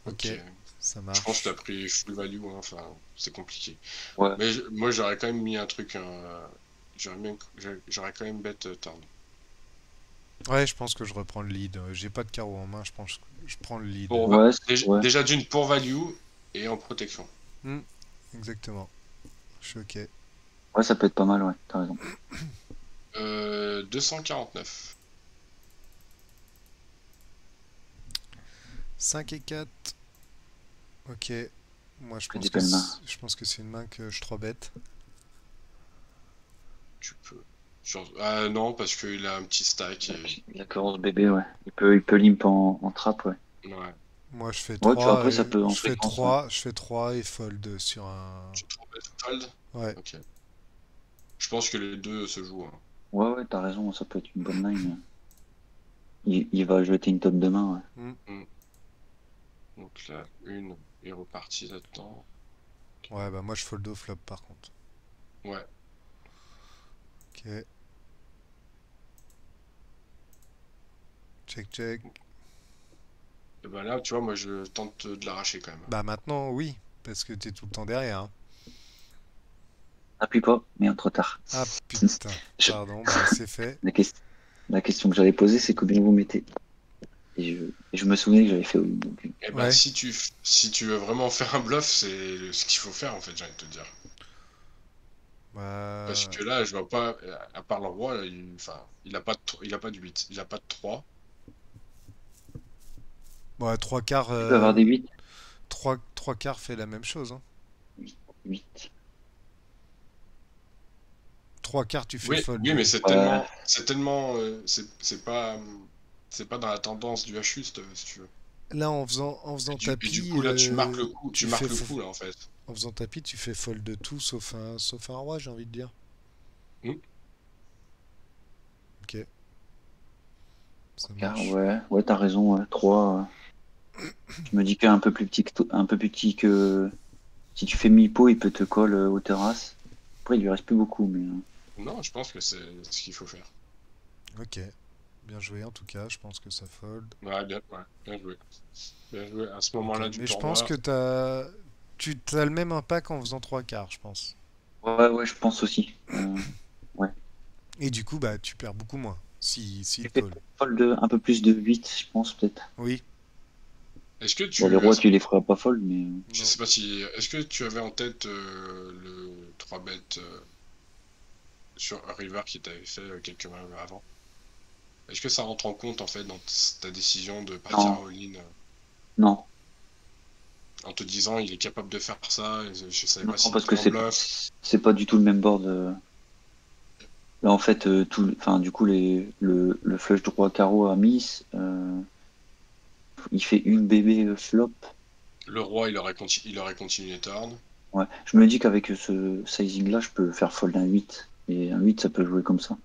Ok, ok. ça Je pense que t'as marche. pris full value, hein. Enfin, c'est compliqué. Ouais. Mais moi, j'aurais quand même mis un truc. J'aurais quand même bet turn. Ouais, je pense que je reprends le lead. J'ai pas de carreau en main, je pense que je prends le lead. Ouais, ouais. Déjà d'une pour value et en protection. Exactement. Je suis ok. Ouais, ça peut être pas mal, ouais, t'as raison. 249. 5 et 4. Ok. Moi, Que des belles mains. je pense que c'est une main que je 3 bête. Tu peux. Ah non, parce qu'il a un petit stack. Il a que 11 bébés, ouais. Il peut limp en trap, ouais. Ouais. Moi, je fais Ouais, tu vois, 3. après, ça peut en Je fais séquence, ouais. 3. Je fais 3 et fold sur un. Tu te trompes fold? Ouais. Ok. Je pense que les deux se jouent, hein. Ouais, ouais, t'as raison, ça peut être une bonne line. Il va jeter une top de main, ouais. Donc là, une est repartie là-dedans. Ouais, bah moi, je fold au flop par contre. Ouais. Ok. Check, check. Et ben là, tu vois, moi, je tente de l'arracher quand même. Bah maintenant, oui. Parce que t'es tout le temps derrière. Hein. Appuie pas, mais trop tard. Ah putain. Je- Pardon, bah c'est fait. La question que j'allais poser, c'est combien vous mettez. Et je me souvenais que j'avais fait all-in. Donc, Et ben, Ouais. si tu veux vraiment faire un bluff, c'est ce qu'il faut faire, en fait, j'ai envie de te dire. Parce Bah. que là, je vois pas, à part le roi, là, enfin, il a pas de 8, il a pas de 3. Ouais, 3 quarts. tu peux avoir des 8. 3 quarts fait la même chose. Hein. 8. 3 quarts, tu fais Oui, fold. oui, mais Ouais. c'est pas dans la tendance du H juste, si tu veux. Là, en faisant Et du tapis, coup, là, tu tu marques fais le coup, là, en fait. en faisant tapis, tu fais fold de tout sauf un roi, j'ai envie de dire. Hmm. Ok, ça Car, marche. ouais, ouais, t'as raison, ouais. 3. Je me dis qu'un peu plus petit un peu plus petit que. Si tu fais mi-pot, il peut te call aux terrasses. Après, il lui reste plus beaucoup, mais. Non, je pense que c'est ce qu'il faut faire. Ok, bien joué en tout cas, je pense que ça fold. Ouais, bien joué. Bien joué. À ce Ok, moment-là du mais je pense tournoi, que tu as le même impact en faisant 3 quarts, je pense. Ouais, ouais, je pense aussi. Ouais. Et du coup, bah, tu perds beaucoup moins Tu s'il fais call. fold un peu plus de 8, je pense, peut-être. Oui, est-ce que Bon, les tu, rois, tu les feras pas fold, mais. je non. sais pas si, est-ce que tu avais en tête le 3 bet sur River qui t'avait fait quelques mains avant? Est-ce que ça rentre en compte en fait dans ta décision de partir Non, à all-in non. en te disant il est capable de faire ça, et je savais Non, pas s'il parce que était en bluff. c'est pas du tout le même board. Là, en fait, enfin, du coup, le flush droit carreau à Miss, il fait une bébé flop. Le roi il aurait continué turn. Ouais. Je me dis qu'avec ce sizing-là, je peux faire fold un 8. Et un 8, ça peut jouer comme ça.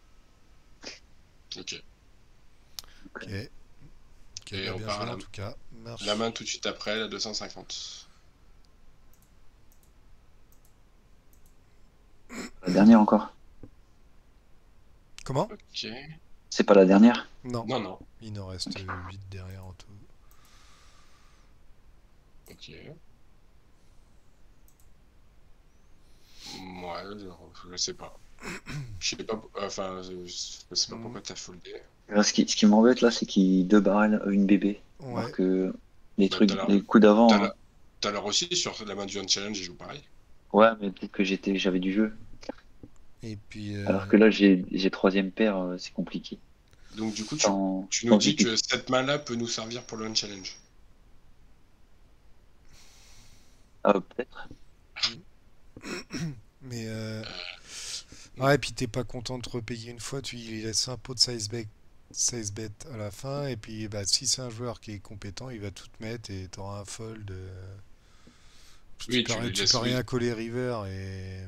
Ok. Ok, ok, Et bah on bien part à joué en tout cas. la Marche. main tout de suite après, la 250. La dernière encore. Comment? Ok. C'est pas la dernière? Non, Non, non. il en reste Ok. 8 derrière en tout. Ok. Ouais, je sais pas. Je sais pas, enfin, je sais pas Hmm. pourquoi t'as foldé. Là, ce qui m'embête là, c'est qu'il deux barrels une bébé. Alors Ouais, que Bah, tout à l'heure, les coups tout à d'avant, hein. l'heure, tout à l'heure aussi, sur la main du Unchallenge, il joue pareil. Ouais, mais peut-être que j'avais du jeu. et puis Alors que là, j'ai troisième paire, c'est compliqué. Donc, du coup, tu nous Sans dis GP. que cette main-là peut nous servir pour le Unchallenge. Ah, peut-être. mais Non. ouais, et puis t'es pas content de te repayer une fois, tu lui laisses un pot de size bet à la fin, et puis bah, si c'est un joueur qui est compétent, il va tout te mettre et t'auras un fold. Oui, tu les Tu peux laisses, rien oui. coller river et.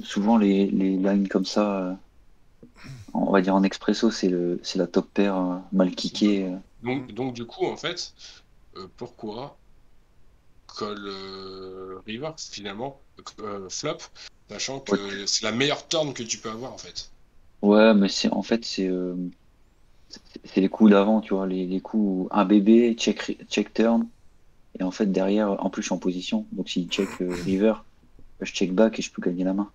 Souvent, les lines comme ça, On va dire en expresso, c'est la top pair mal kickée. Donc, du coup, en fait, pourquoi call river finalement flop, sachant Ouais, que c'est la meilleure turn que tu peux avoir en fait. ouais, mais en fait, c'est les coups d'avant, tu vois, les coups un bébé, check turn, et en fait, derrière, en plus, je suis en position. Donc, s'il check river, je check back et je peux gagner la main.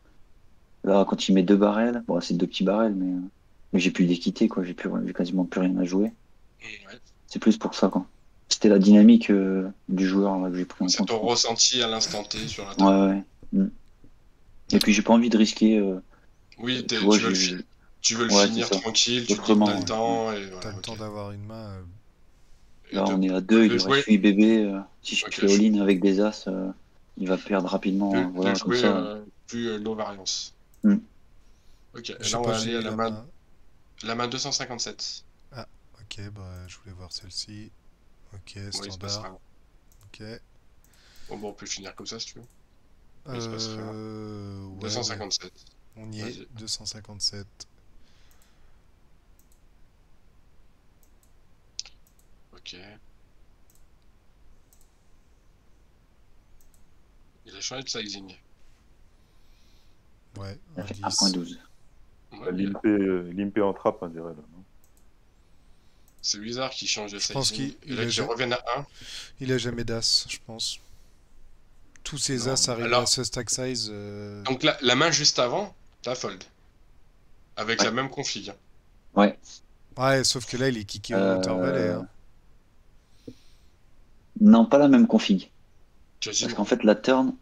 Là, quand il met deux barrels, bon, c'est deux petits barrels, mais j'ai plus d'équité, quoi. J'ai quasiment plus rien à jouer. Ouais. C'est plus pour ça, quoi. C'était la dynamique du joueur là, que j'ai pris en C'est compte, ton je pense. ressenti à l'instant T sur la Ouais, table. ouais. Mm. Et puis, j'ai pas envie de risquer. Oui, Tu vois, tu veux le ouais, c'est finir ça. tranquille, tu te dis que t'as Autrement, le ouais. Ouais. temps et T'as voilà, le ok. temps d'avoir une main. Et Là, on est à deux, il de lui reste jouer, 8 bébés. Si je ok, fais all-in avec des as, il va perdre rapidement, hein. de Voilà, comme jouer ça. plus low variance. Mm. Ok, et Je là sais on pas, va j'ai aller à mis la main. la main 257. Ah, ok, bah je voulais voir celle-ci. Ok, Moi il se passe standard. rien. Ok. Bon, on peut finir comme ça si tu veux. Mais il se passe rien. Ouais, mais 257. on y est. Vas-y. 257. Ok. Il a changé de sizing. Ouais, Ça un fait 10. 1.12. Ouais, Limpé en trappe, on dirait. Là, non. c'est bizarre qu'il change de Je pense sizing. qu'il Et il là a, qu'il revienne à 1. il a jamais d'as, je pense. Tous ces Non. as arrivés à Alors, ce stack size. donc la main juste avant, t'as fold. Avec Ouais, la même config, hein. ouais. Ouais, sauf que là, il est kické au intervalet, Euh, hein. Non, pas la même config. Parce qu'en Quasiment. fait, la turn,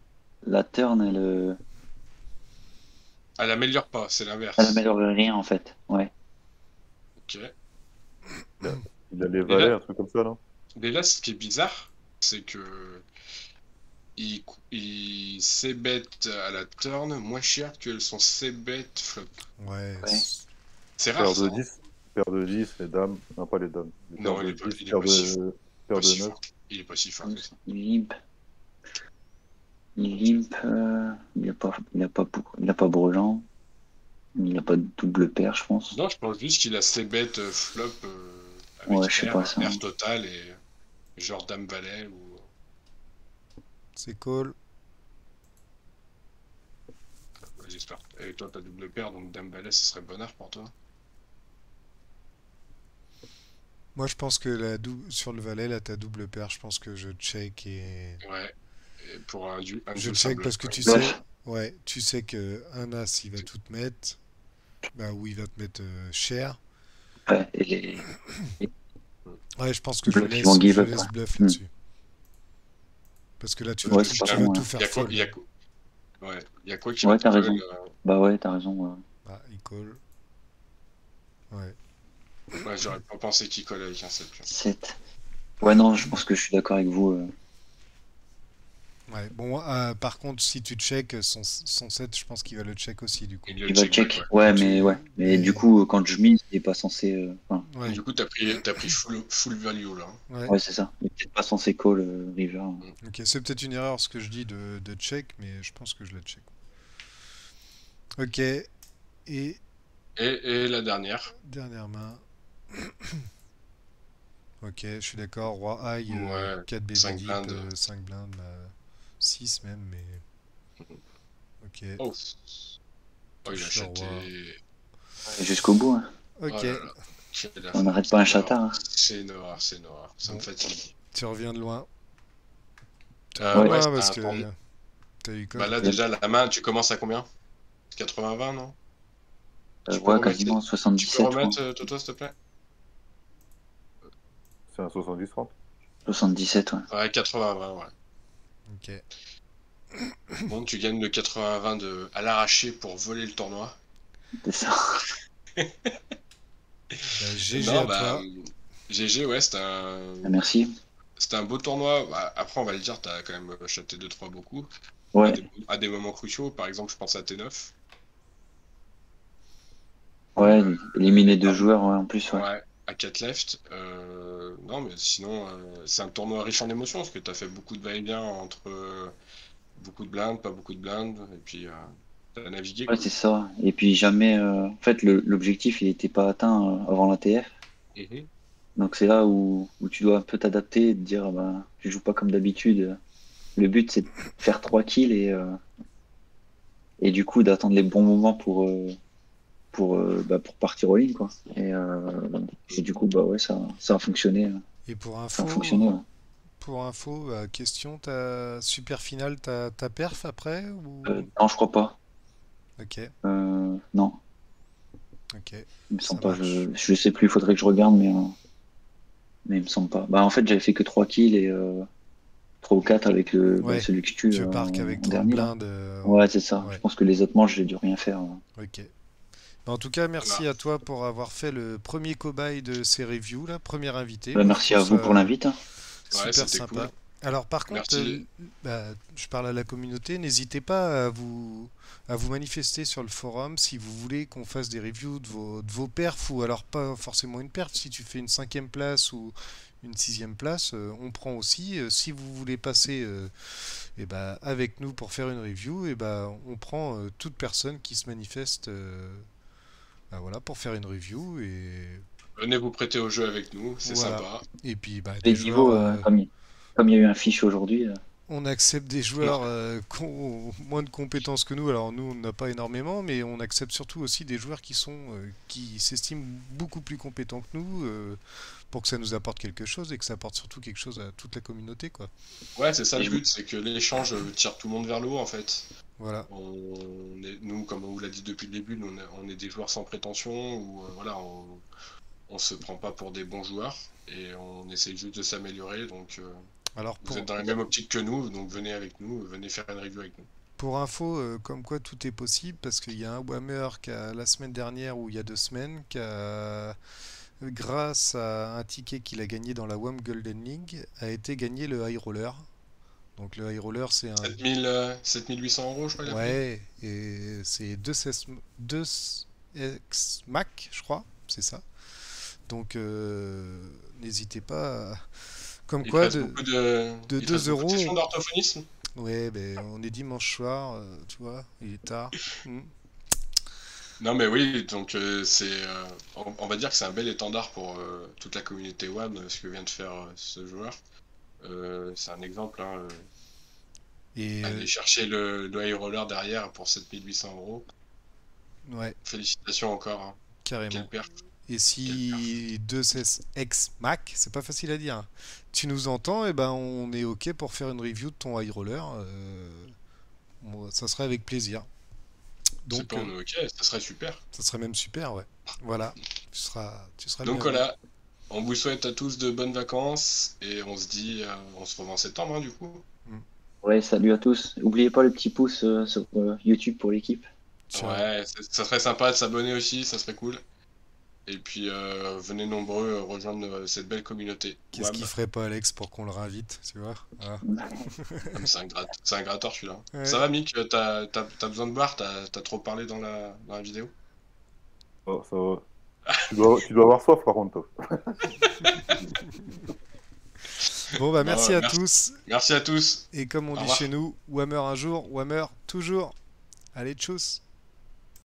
Elle améliore pas, c'est elle l'inverse. améliore rien, en fait. Ouais. Ok. Il a, il a les valets, Déjà, un truc comme ça, non? déjà, ce qui est bizarre, c'est que il c-bet à la turn moins cher que son c-bet flop. Ouais. Ouais. C'est rare Paire ça, de hein. 10, paire de 10, les dames. Non, pas les dames. Les paires Non, de 10, il est pas si fort. paire Pas de si 9. fort. Il est pas si fort que ça. Il limp. Il Ok. limp. Il a pas brelan. Il a pas de double paire, je pense. Non, je pense juste qu'il a c-bet flop Ouais, avec je sais pas ça. air total et genre dame valet ou. C'est cool. Ouais, j'espère. Et toi, t'as double paire, donc dame valet, ce serait bonheur pour toi. Moi, je pense que sur le valet, là, t'as double paire. Je pense que je check et. Ouais. Et pour un Je duel check simple. parce que tu sais. Bluff. Ouais, tu sais que un as, il va tout te mettre. Bah, ou il va te mettre cher. Ouais, et les Ouais, je pense que bluffs, ils vont give je up. laisse bluff Ouais. là-dessus. Parce que là, Ouais, c'est pas tu vas con, ouais. tout Il y faire a quoi, fold. ouais. Il y a quoi qui va Ouais, te t'as call raison. Bah ouais, t'as raison. Ouais. Ah, il call. Ouais. Ouais, j'aurais pas pensé qu'il colle avec un 7. 7. Ouais, non, je pense que je suis d'accord avec vous. Ouais. Bon, par contre, si tu check son set, je pense qu'il va le check aussi, du coup. Il le Il va check back, check. ouais. Ouais, Tu... mais du coup, quand je mise, il est pas censé. Enfin, Ouais. Du coup, t'as pris full value là, hein. Ouais. ouais, c'est ça. Il est peut-être pas censé call river. Ok, c'est peut-être une erreur ce que je dis de check, mais je pense que je la check. Ok, et Et la dernière. dernière main. Ok, je suis d'accord. Roi high, Ouais, 4 baby 5 deep, blindes. 5 blindes, 6 même, mais. Ok, Oh, oh, il a touche le roi. acheté. Ouais, jusqu'au bout, hein. Oh Ok, là là. Quelle On affaire. n'arrête pas un chatard, hein. C'est une horreur, c'est une horreur. Ça me bon, fatigue. tu reviens de loin. Tu reviens de Ouais. Ouais, loin c'était parce un tournoi. que t'as eu Bah call. là, déjà, la main, tu commences à combien? 80-20, non? Ouais, quasiment Tu peux 77, je crois. remettre, Toto, s'il te plaît? C'est un 70-30. 77, ouais. Ouais, 80-20, ouais. Ok. Bon, tu gagnes le 80-20 à l'arraché pour voler le tournoi. C'est ça. Bah, GG Non, à bah, toi. GG, ouais, Ah, merci. c'était un beau tournoi. Bah, après, on va le dire, t'as quand même shoté 2-3 beaucoup. Ouais, À des moments cruciaux, par exemple, je pense à T9. ouais, Euh, éliminer deux ah, joueurs, ouais, en plus, ouais. ouais, à 4 left. Non, mais sinon, c'est un tournoi riche en émotions, parce que t'as fait beaucoup de va-et-vient entre beaucoup de blindes, pas beaucoup de blindes. Et puis, T'as navigué, Ouais, quoi. c'est ça. Et puis jamais. En fait, l'objectif, il n'était pas atteint avant l'ATF. Mhm. Donc c'est là où tu dois un peu t'adapter et te dire, bah, tu joues pas comme d'habitude. Le but, c'est de faire 3 kills et du coup d'attendre les bons moments pour partir au ligne, quoi. Et du coup, bah ouais, ça a fonctionné. Et Ça a fonctionné, ouais. pour info, question, ta super finale, ta perf après ou... Non, je crois pas. Ok, Non, ok, il me ça semble pas. marche. Je sais plus, il faudrait que je regarde, mais il me semble pas. Bah, en fait, j'avais fait que 3 kills et 3 ou 4 avec Ouais, celui que je tue tu pars en qu'avec 30 dernier, là. blindes. Ouais, c'est ça. Je Ouais, pense que les autres manches, j'ai dû rien faire. ok. En tout cas, Voilà. merci à toi pour avoir fait le premier cobaye de ces reviews, là, premier invité. Bah, Moi, je merci trouve à vous pour ça l'invite, hein. Ouais, super c'était sympa. cool. Alors, par contre, Merci. bah, je parle à la communauté, n'hésitez pas à vous manifester sur le forum si vous voulez qu'on fasse des reviews de vos perfs, ou alors pas forcément une perf. Si tu fais une 5e place ou une 6e place, on prend aussi. Si vous voulez passer et bah, avec nous pour faire une review, et bah, on prend toute personne qui se manifeste bah, voilà, pour faire une review. Et Venez vous prêter au jeu avec nous, c'est voilà. sympa. Et puis bah, Les des joueurs. niveaux, comme il y a eu un fiche aujourd'hui, On accepte des joueurs qui ont moins de compétences que nous. Alors nous, on n'a pas énormément, mais on accepte surtout aussi des joueurs qui s'estiment beaucoup plus compétents que nous pour que ça nous apporte quelque chose et que ça apporte surtout quelque chose à toute la communauté, quoi. Ouais, c'est ça et le je- but, c'est que l'échange tire tout le monde vers le haut en fait. Voilà. Nous, comme on vous l'a dit depuis le début, on est des joueurs sans prétention, ou voilà, on se prend pas pour des bons joueurs et on essaye juste de s'améliorer. Donc Alors vous êtes dans la même optique que nous, donc venez avec nous, venez faire une review avec nous. pour info, comme quoi tout est possible, parce qu'il y a un Whammer qui a, la semaine dernière ou il y a 2 semaines, qui a, grâce à un ticket qu'il a gagné dans la WAM Golden League, a été gagné le High Roller. Donc le High Roller, c'est un... 7800 €, je crois, il a pris. Ouais, et c'est 2 X Mac, je crois, c'est ça. Donc n'hésitez pas. Comme Il te quoi, reste beaucoup de, de il te reste 2 beaucoup de sessions euros. d'orthophonisme. Ouais, ben, on est dimanche soir, tu vois, il est tard. Hmm. Non mais oui, donc on va dire que c'est un bel étendard pour toute la communauté WAM, ce que vient de faire ce joueur. C'est un exemple, hein, Et aller chercher le high roller derrière pour 7800 €. ouais, Félicitations encore, hein. Quelle carrément. perte, Et quelle perte. si 2X Mac, c'est pas facile à dire, hein, tu nous entends, et ben on est OK pour faire une review de ton high roller. Ça serait avec plaisir. C'est pas Donc, on est ok, ça serait super. ça serait même super, ouais. Voilà, tu seras le Donc bienvenu. voilà, on vous souhaite à tous de bonnes vacances et on se dit, on se revoit en septembre, hein, du coup. Hmm. Ouais, salut à tous. N'oubliez pas le petit pouce sur YouTube pour l'équipe. Ouais, ça serait sympa de s'abonner aussi, ça serait cool. Et puis venez nombreux rejoindre cette belle communauté Qu'est-ce WAM. qu'il ferait pas Alex pour qu'on le réinvite, tu vois? Voilà. Ah, mais c'est un gratteur celui-là. Ouais. Ça va Mick, t'as besoin de boire, t'as trop parlé dans la vidéo? Oh, ça va. Tu dois avoir soif, par contre, toi. Bon bah Bon, merci à merci. tous, Merci à tous. et comme on Au dit revoir. chez nous, Whammer un jour, Whammer toujours. Allez, tchuss!